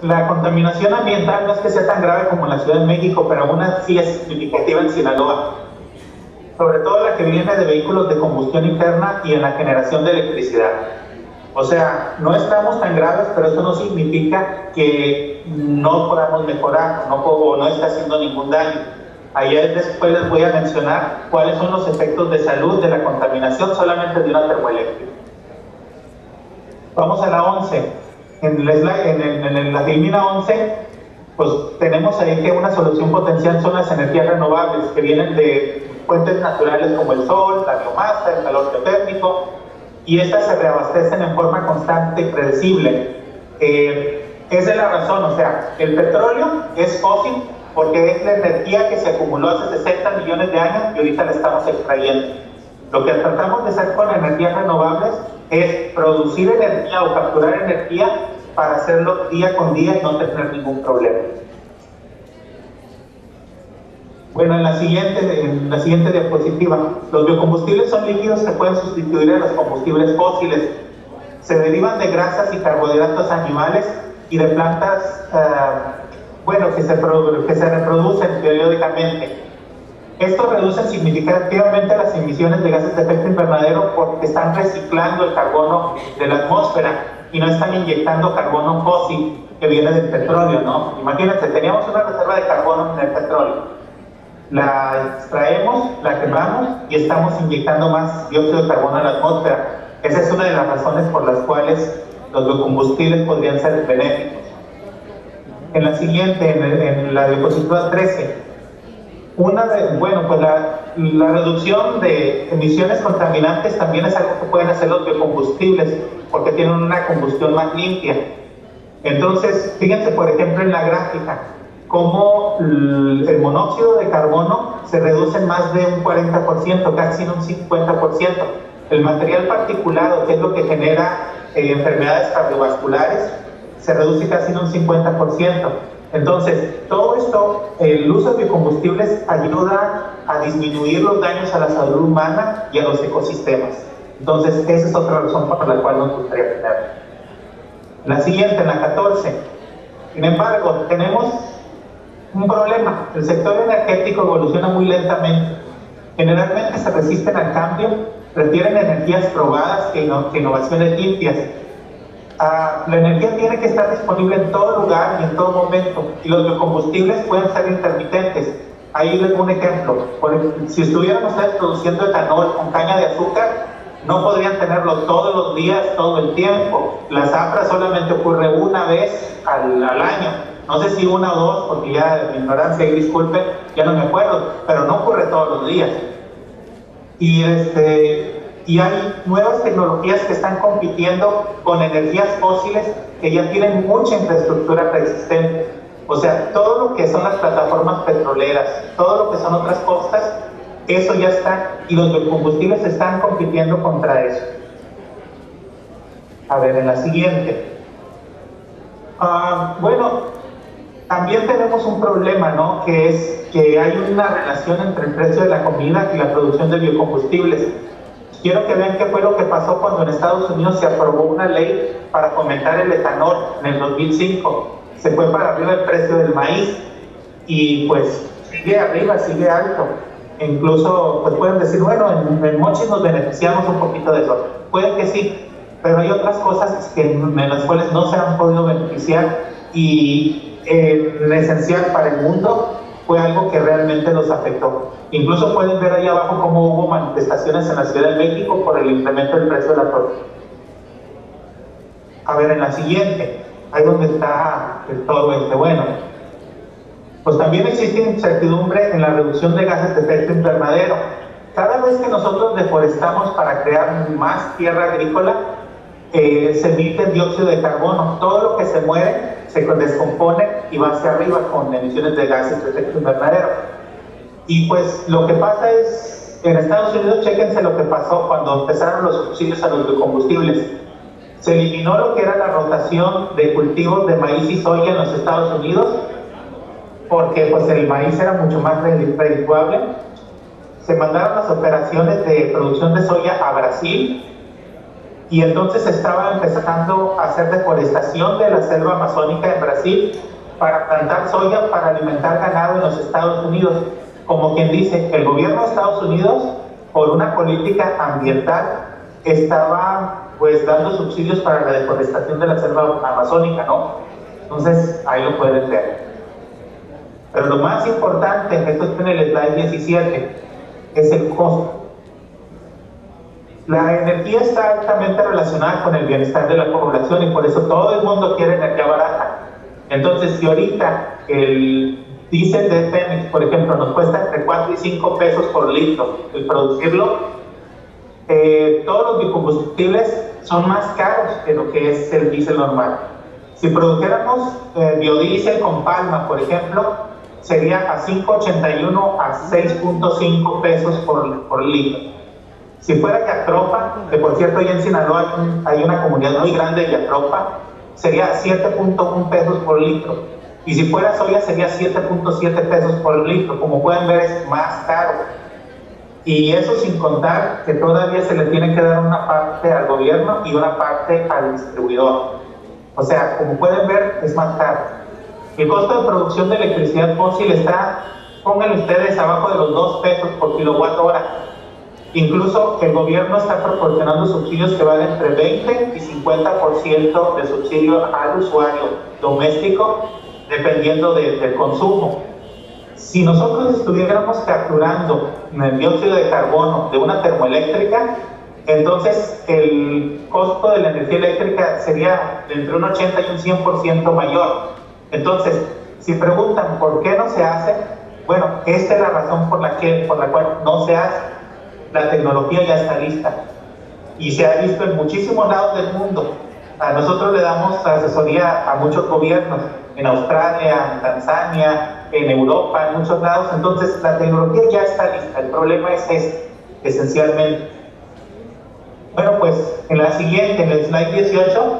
la contaminación ambiental no es que sea tan grave como en la Ciudad de México, pero aún así es significativa en Sinaloa, sobre todo la que viene de vehículos de combustión interna y en la generación de electricidad. O sea, no estamos tan graves, pero eso no significa que no podamos mejorar o no está haciendo ningún daño. Ayer después les voy a mencionar cuáles son los efectos de salud de la contaminación solamente de una termoeléctrica. Vamos a la 11. En la disciplina 11, pues tenemos ahí que una solución potencial son las energías renovables que vienen de fuentes naturales como el sol, la biomasa, el calor geotérmico, y estas se reabastecen en forma constante y predecible. Esa es la razón, o sea, el petróleo es fósil porque es la energía que se acumuló hace 60 millones de años y ahorita la estamos extrayendo. Lo que tratamos de hacer con energías renovables es producir energía o capturar energía para hacerlo día con día y no tener ningún problema. Bueno, en la siguiente diapositiva, los biocombustibles son líquidos que pueden sustituir a los combustibles fósiles. Se derivan de grasas y carbohidratos animales y de plantas, que se reproducen periódicamente. Esto reduce significativamente las emisiones de gases de efecto invernadero porque están reciclando el carbono de la atmósfera y no están inyectando carbono fósil que viene del petróleo, ¿no? Imagínense, teníamos una reserva de carbono en el petróleo, la extraemos, la quemamos y estamos inyectando más dióxido de carbono en la atmósfera. Esa es una de las razones por las cuales los biocombustibles podrían ser benéficos. En la siguiente, en la diapositiva 13, la reducción de emisiones contaminantes también es algo que pueden hacer los biocombustibles porque tienen una combustión más limpia. Entonces, fíjense por ejemplo en la gráfica, cómo el monóxido de carbono se reduce en más de un 40%, casi en un 50%. El material particulado, que es lo que genera enfermedades cardiovasculares, se reduce casi en un 50%. Entonces, todo esto, el uso de biocombustibles ayuda a disminuir los daños a la salud humana y a los ecosistemas. Entonces, esa es otra razón por la cual nos gustaría tenerlo. La siguiente, en la 14. Sin embargo, tenemos un problema. El sector energético evoluciona muy lentamente. Generalmente se resisten al cambio, prefieren energías probadas que innovaciones limpias. La energía tiene que estar disponible en todo lugar y en todo momento, y los biocombustibles pueden ser intermitentes. Ahí les doy un ejemplo. Si estuvieran ustedes produciendo etanol con caña de azúcar, no podrían tenerlo todos los días, todo el tiempo. La zafra solamente ocurre una vez al año. No sé si una o dos, porque ya de mi ignorancia, y disculpen, ya no me acuerdo, pero no ocurre todos los días. Y hay nuevas tecnologías que están compitiendo con energías fósiles que ya tienen mucha infraestructura preexistente. O sea, todo lo que son las plataformas petroleras, todo lo que son otras costas, eso ya está, y los biocombustibles están compitiendo contra eso. A ver, en la siguiente. También tenemos un problema, ¿no? Que es que hay una relación entre el precio de la comida y la producción de biocombustibles. Quiero que vean qué fue lo que pasó cuando en Estados Unidos se aprobó una ley para fomentar el etanol en el 2005. Se fue para arriba el precio del maíz y pues sigue arriba, sigue alto. E incluso pues pueden decir, bueno, en Mochis nos beneficiamos un poquito de eso. Puede que sí, pero hay otras cosas en las cuales no se han podido beneficiar y esencial para el mundo fue algo que realmente los afectó. Incluso pueden ver ahí abajo cómo hubo manifestaciones en la Ciudad de México por el incremento del precio de la torta. A ver, en la siguiente, ahí donde está todo bueno. Pues también existe incertidumbre en la reducción de gases de efecto invernadero. Cada vez que nosotros deforestamos para crear más tierra agrícola, se emite dióxido de carbono. Todo lo que se muere se descompone y va hacia arriba con emisiones de gases de efecto invernadero. Y pues lo que pasa es, en Estados Unidos, chéquense lo que pasó cuando empezaron los subsidios a los biocombustibles. Se eliminó lo que era la rotación de cultivos de maíz y soya en los Estados Unidos, porque pues el maíz era mucho más redituable. Se mandaron las operaciones de producción de soya a Brasil, y entonces estaba empezando a hacer deforestación de la selva amazónica en Brasil para plantar soya para alimentar ganado en los Estados Unidos. Como quien dice, el gobierno de Estados Unidos, por una política ambiental, estaba pues dando subsidios para la deforestación de la selva amazónica, ¿no? Entonces, ahí lo pueden ver. Pero lo más importante, esto está en el slide 17, es el costo. La energía está altamente relacionada con el bienestar de la población y por eso todo el mundo quiere energía barata. Entonces, si ahorita el diésel de Pemex, por ejemplo, nos cuesta entre 4 y 5 pesos por litro el producirlo, todos los biocombustibles son más caros que lo que es el diésel normal. Si produjéramos biodiesel con palma, por ejemplo, sería a 5.81 a 6.5 pesos por litro. Si fuera yatropa, que por cierto ahí en Sinaloa hay una comunidad muy grande de yatropa, sería 7.1 pesos por litro. Y si fuera soya sería 7.7 pesos por litro. Como pueden ver, es más caro. Y eso sin contar que todavía se le tiene que dar una parte al gobierno y una parte al distribuidor. O sea, como pueden ver, es más caro. El costo de producción de electricidad fósil está, pónganle ustedes, abajo de los 2 pesos por kilowatt hora. Incluso el gobierno está proporcionando subsidios que van entre 20 y 50% de subsidio al usuario doméstico, dependiendo del consumo. Si nosotros estuviéramos capturando el dióxido de carbono de una termoeléctrica, entonces el costo de la energía eléctrica sería de entre un 80 y un 100% mayor. Entonces, si preguntan por qué no se hace, bueno, esta es la razón por la cual no se hace. La tecnología ya está lista y se ha visto en muchísimos lados del mundo. A nosotros le damos asesoría a muchos gobiernos, en Australia, en Tanzania, en Europa, en muchos lados. Entonces la tecnología ya está lista. El problema es este, esencialmente. Bueno, pues en la siguiente, en el slide 18,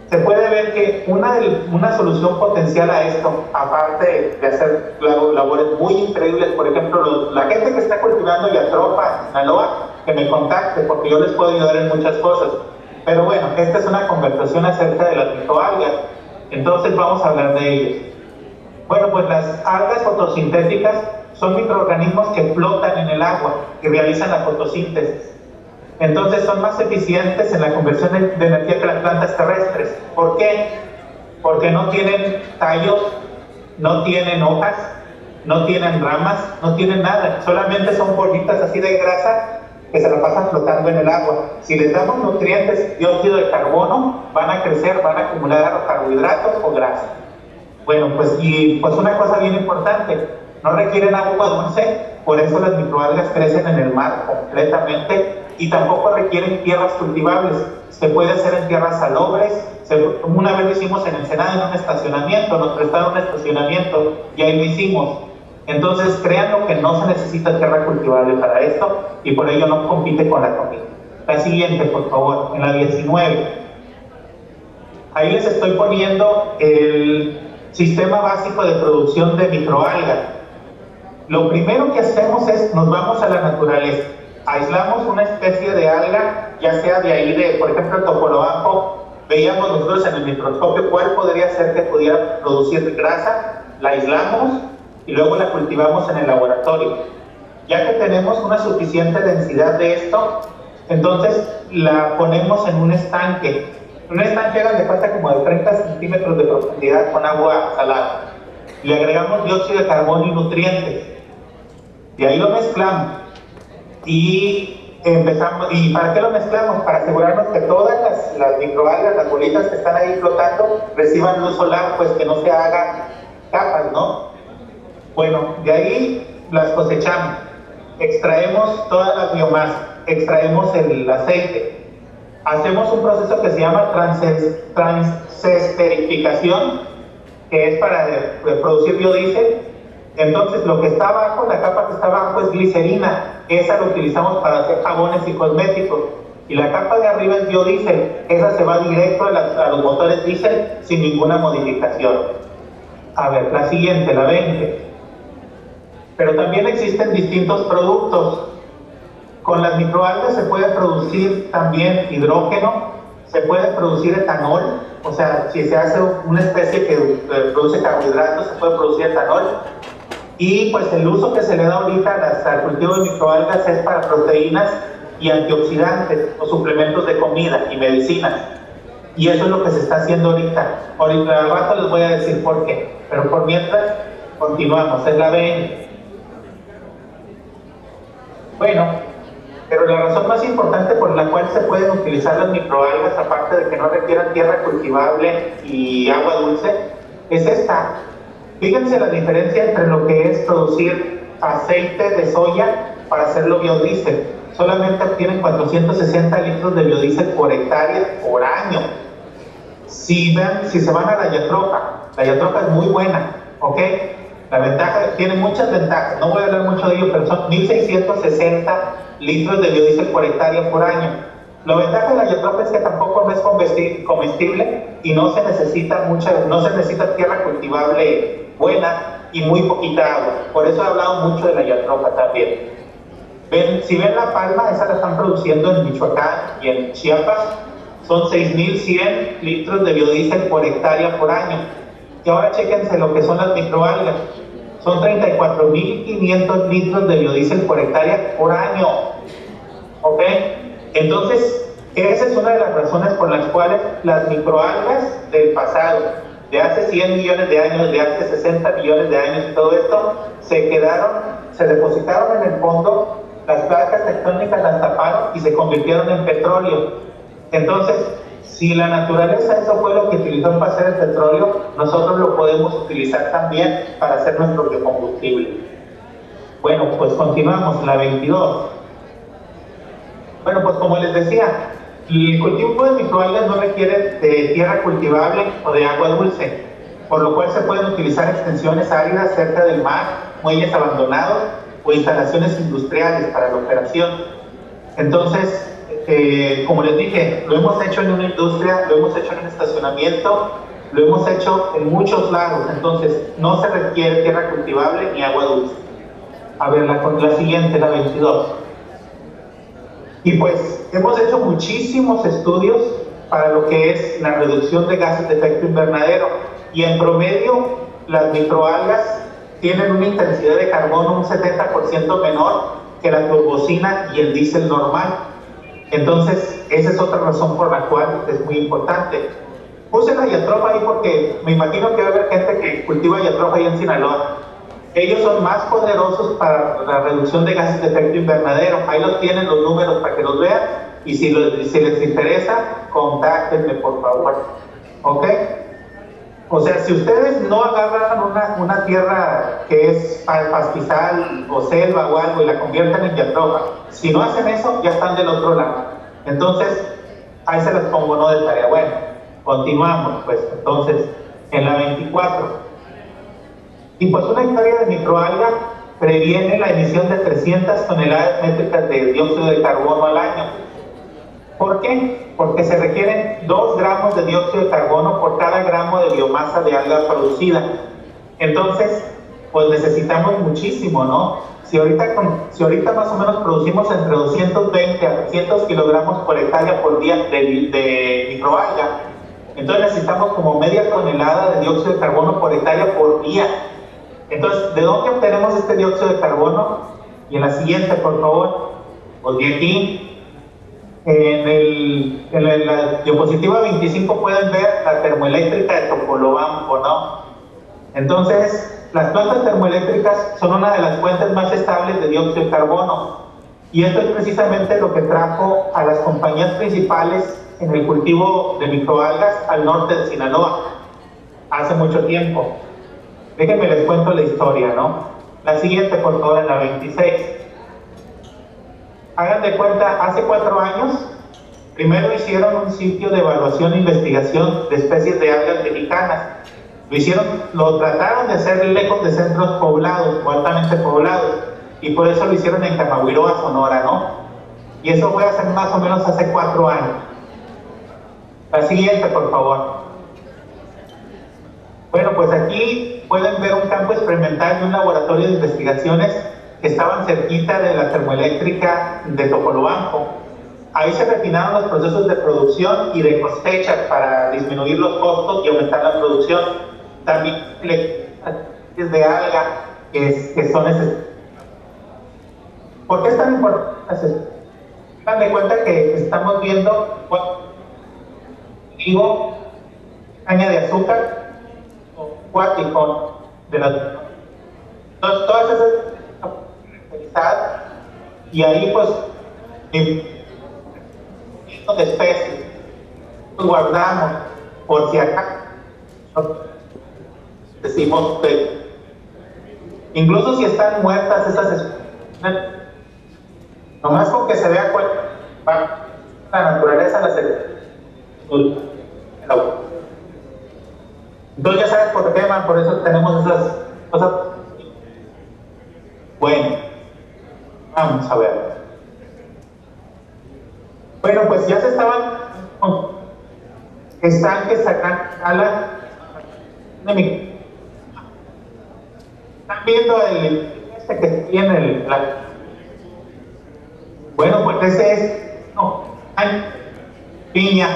se puede ver que una solución potencial a esto, aparte de hacer labores muy increíbles, por ejemplo, la gente que está cultivando yatropa en Sinaloa, que me contacte, porque yo les puedo ayudar en muchas cosas. Pero bueno, esta es una conversación acerca de las microalgas, entonces vamos a hablar de ellas. Bueno, pues las algas fotosintéticas son microorganismos que flotan en el agua y realizan la fotosíntesis. Entonces son más eficientes en la conversión de energía que las plantas terrestres. ¿Por qué? Porque no tienen tallos, no tienen hojas, no tienen ramas, no tienen nada. Solamente son bolitas así de grasa que se la pasan flotando en el agua. Si les damos nutrientes, dióxido de carbono, van a crecer, van a acumular carbohidratos o grasa. Bueno, pues una cosa bien importante, no requieren agua dulce, por eso las microalgas crecen en el mar completamente, y tampoco requieren tierras cultivables. Se puede hacer en tierras salobres. Una vez lo hicimos en Ensenada, en un estacionamiento, nos prestaron un estacionamiento y ahí lo hicimos. Entonces, créanlo que no se necesita tierra cultivable para esto y por ello no compite con la comida. La siguiente, por favor, en la 19. Ahí les estoy poniendo el sistema básico de producción de microalgas. Lo primero que hacemos es, nos vamos a la naturaleza. Aislamos una especie de alga, ya sea de ahí, por ejemplo, el topoloampo, veíamos nosotros en el microscopio cuál podría ser que pudiera producir grasa, la aislamos y luego la cultivamos en el laboratorio. Ya que tenemos una suficiente densidad de esto, entonces la ponemos en un estanque. Un estanque, hagan de cuenta, como de 30 centímetros de profundidad con agua salada. Le agregamos dióxido de carbono y nutrientes. Y ahí lo mezclamos. Y empezamos, ¿y para qué lo mezclamos? Para asegurarnos que todas las microalgas, las bolitas que están ahí flotando, reciban luz solar, pues que no se hagan capas, ¿no? Bueno, de ahí las cosechamos, extraemos toda la biomasa, extraemos el aceite, hacemos un proceso que se llama transesterificación, que es para producir biodiesel. Entonces lo que está abajo, la capa que está abajo es glicerina, esa la utilizamos para hacer jabones y cosméticos, y la capa de arriba es biodiesel, esa se va directo a los motores diésel sin ninguna modificación. A ver, la siguiente, la 20. Pero también existen distintos productos. Con las microalgas se puede producir también hidrógeno, se puede producir etanol, o sea, si se hace una especie que produce carbohidratos, se puede producir etanol. Y pues el uso que se le da ahorita al cultivo de microalgas es para proteínas y antioxidantes o suplementos de comida y medicinas. Y eso es lo que se está haciendo ahorita. Ahorita al rato les voy a decir por qué, pero por mientras continuamos, es la BN. Bueno, pero la razón más importante por la cual se pueden utilizar las microalgas, aparte de que no requieran tierra cultivable y agua dulce, es esta. Fíjense la diferencia entre lo que es producir aceite de soya para hacerlo biodiesel. Solamente obtienen 460 litros de biodiesel por hectárea por año. Si se van a la yatroca es muy buena, ¿ok? La ventaja, tiene muchas ventajas, no voy a hablar mucho de ello, pero son 1.660 litros de biodiesel por hectárea por año. La ventaja de la yatroca es que tampoco no es comestible y no se necesita tierra cultivable buena y muy poquita agua. Por eso he hablado mucho de la yatroca también. Si ven la palma, esa la están produciendo en Michoacán y en Chiapas, son 6.100 litros de biodiesel por hectárea por año. Y ahora chéquense lo que son las microalgas. Son 34.500 litros de biodiesel por hectárea por año. ¿Ok? Entonces, esa es una de las razones por las cuales las microalgas del pasado, de hace 100 millones de años, de hace 60 millones de años y todo esto, se depositaron en el fondo, las placas tectónicas las taparon y se convirtieron en petróleo. Entonces, si la naturaleza eso fue lo que utilizó para hacer el petróleo, nosotros lo podemos utilizar también para hacer nuestro biocombustible. Bueno, pues continuamos, la 22. Bueno, pues como les decía, el cultivo de microalgas no requiere de tierra cultivable o de agua dulce, por lo cual se pueden utilizar extensiones áridas cerca del mar, muelles abandonados o instalaciones industriales para la operación. Entonces, como les dije, lo hemos hecho en una industria, lo hemos hecho en un estacionamiento, lo hemos hecho en muchos lados, entonces no se requiere tierra cultivable ni agua dulce. A ver, la siguiente, la 22. Y pues hemos hecho muchísimos estudios para lo que es la reducción de gases de efecto invernadero, y en promedio las microalgas tienen una intensidad de carbono un 70% menor que la turbocina y el diésel normal. Entonces, esa es otra razón por la cual es muy importante. Puse la yatropa ahí porque me imagino que va a haber gente que cultiva yatropa ahí en Sinaloa. Ellos son más poderosos para la reducción de gases de efecto invernadero. Ahí los tienen los números para que los vean. Y si les interesa, contáctenme, por favor. ¿Ok? O sea, si ustedes no agarran una tierra que es pastizal o selva o algo y la convierten en yatropa, si no hacen eso, ya están del otro lado. Entonces, ahí se las pongo, no de tarea. Bueno, continuamos, pues, entonces, en la 24. Y pues una hectárea de microalga previene la emisión de 300 toneladas métricas de dióxido de carbono al año. ¿Por qué? Porque se requieren 2 gramos de dióxido de carbono por cada gramo de biomasa de alga producida. Entonces, pues necesitamos muchísimo, ¿no? Si ahorita más o menos producimos entre 220 a 300 kilogramos por hectárea por día de microalga, entonces necesitamos como media tonelada de dióxido de carbono por hectárea por día. Entonces, ¿de dónde obtenemos este dióxido de carbono? Y en la siguiente, por favor, pues de aquí. En la diapositiva 25 pueden ver la termoeléctrica de Topolobampo, ¿no? Entonces, las plantas termoeléctricas son una de las fuentes más estables de dióxido de carbono, y esto es precisamente lo que trajo a las compañías principales en el cultivo de microalgas al norte de Sinaloa hace mucho tiempo. Déjenme les cuento la historia, ¿no? La siguiente, por favor, en la 26. Hagan de cuenta, hace 4 años, primero hicieron un sitio de evaluación e investigación de especies de algas mexicanas. Lo trataron de hacer lejos de centros poblados o altamente poblados, y por eso lo hicieron en Camahuiroa, Sonora, ¿no? Y eso fue hace más o menos hace 4 años. La siguiente, por favor. Bueno, pues aquí pueden ver un campo experimental de un laboratorio de investigaciones que estaban cerquita de la termoeléctrica de Topolobampo. Ahí se refinaron los procesos de producción y de cosecha para disminuir los costos y aumentar la producción. También de alga que son necesarias. ¿Por qué es tan importante? Dan de cuenta que estamos viendo digo, caña de azúcar o cuaticón de las. Entonces, todas esas y ahí pues de especies guardamos por si acá decimos que incluso si están muertas esas especies, nomás con que se vea cuál la naturaleza las entonces ya sabes por qué, man, por eso tenemos esas cosas. Bueno, vamos a ver. Bueno, pues ya se estaban estanques acá a la están viendo el este que tiene bueno, pues ese es piña.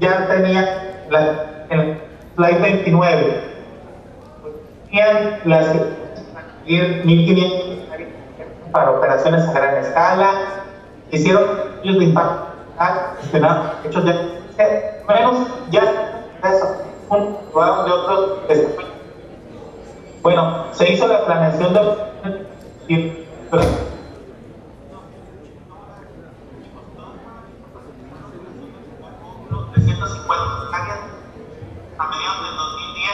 Ya tenía en slide 29 tenían las 1500 para operaciones a gran escala, hicieron estudios de impacto hechos de menos ya eso de otros. Bueno, se hizo la planeación de 350 hectáreas a mediados del 2010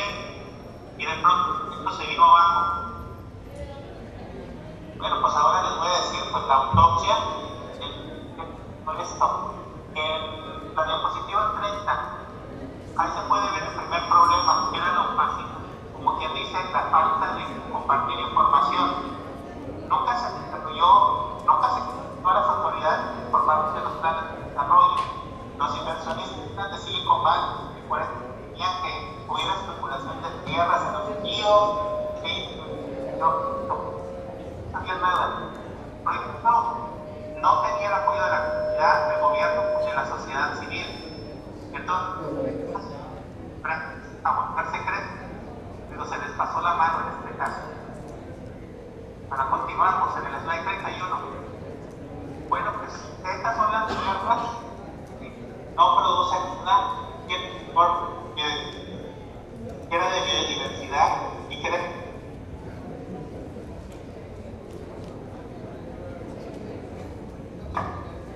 y de pronto esto se vino abajo. Bueno, pues ahora les voy a decir pues la autopsia con esto. En la diapositiva 30 ahí se puede ver el primer problema, que era la opacidad, como quien dice, la falta de compartir información. Nunca se todas las autoridades informaron de los planes de desarrollo. Los inversionistas de Silicon Valley, que por eso tenían que hubiera especulación de tierras en los ríos, no sabía nada. Por ejemplo, no tenía el apoyo de la comunidad, del gobierno y de la sociedad civil. Entonces, aguantarse creen, pero se les pasó la mano en este caso. Para continuamos en el slide 31. Bueno, pues estas son las tierras no producen nada que era de biodiversidad y que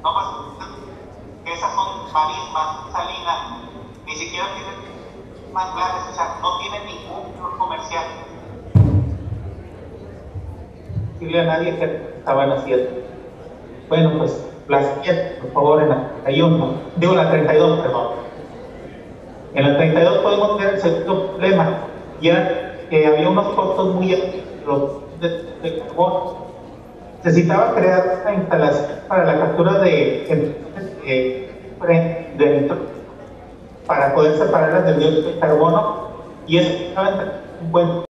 no más que esas son marismas, salinas, ni siquiera tienen manglares, o sea, no tienen ningún valor comercial. Decirle a nadie que estaban haciendo. Bueno, pues la siguiente, por favor, en la 31, digo la 32, perdón. En la 32 podemos ver el segundo problema, ya que había unos costos muy altos de carbono. Necesitaba crear una instalación para la captura de para poder separarlas del dióxido de carbono, y eso estaba en un buen